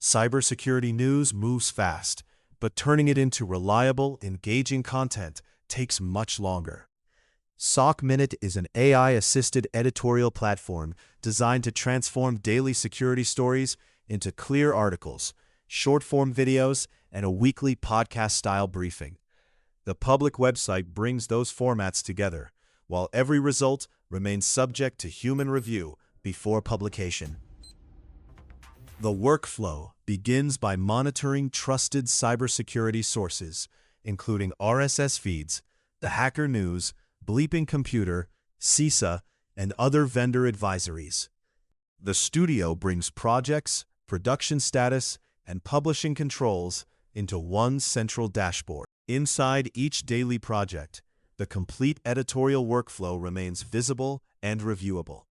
Cybersecurity news moves fast, but turning it into reliable, engaging content takes much longer. SOC Minute is an AI-assisted editorial platform designed to transform daily security stories into clear articles, short-form videos, and a weekly podcast-style briefing. The public website brings those formats together, while every result remains subject to human review before publication. The workflow begins by monitoring trusted cybersecurity sources, including RSS feeds, the Hacker News, Bleeping Computer, CISA, and other vendor advisories. The studio brings projects, production status, and publishing controls into one central dashboard. Inside each daily project, the complete editorial workflow remains visible and reviewable.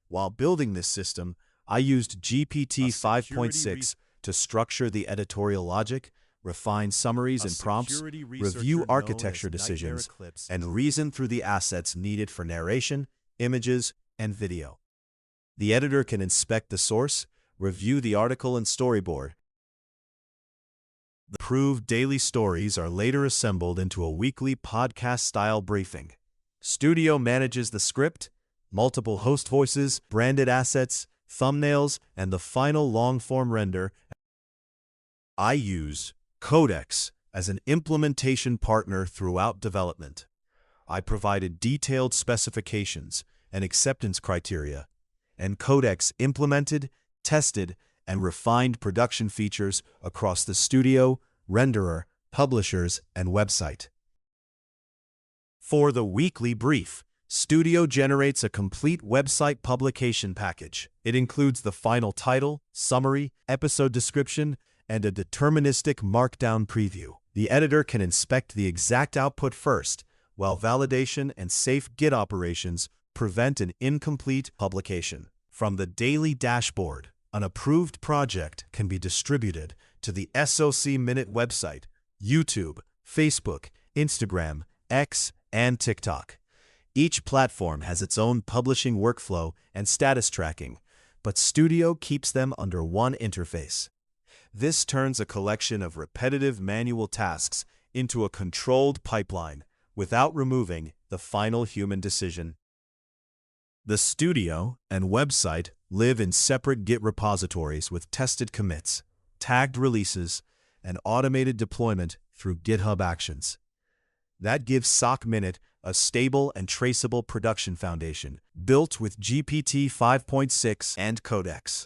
While building this system, I used GPT-5.6 to structure the editorial logic, refine summaries and prompts, review architecture decisions, and reason through the assets needed for narration, images, and video. The editor can inspect the source, review the article and storyboard. The approved daily stories are later assembled into a weekly podcast-style briefing. Studio manages the script, multiple host voices, branded assets, thumbnails, and the final long-form render. I use Codex as an implementation partner throughout development. I provided detailed specifications and acceptance criteria, and Codex implemented, tested, and refined production features across the studio, renderer, publishers, and website. For the weekly brief, Studio generates a complete website publication package. It includes the final title, summary, episode description, and a deterministic markdown preview. The editor can inspect the exact output first, while validation and safe Git operations prevent an incomplete publication. From the daily dashboard, an approved project can be distributed to the SOC Minute website, YouTube, Facebook, Instagram, X, and TikTok. Each platform has its own publishing workflow and status tracking, but Studio keeps them under one interface. This turns a collection of repetitive manual tasks into a controlled pipeline without removing the final human decision. The studio and website live in separate Git repositories with tested commits, tagged releases, and automated deployment through GitHub Actions. That gives SOC Minute a stable and traceable production foundation built with GPT 5.6 and Codex.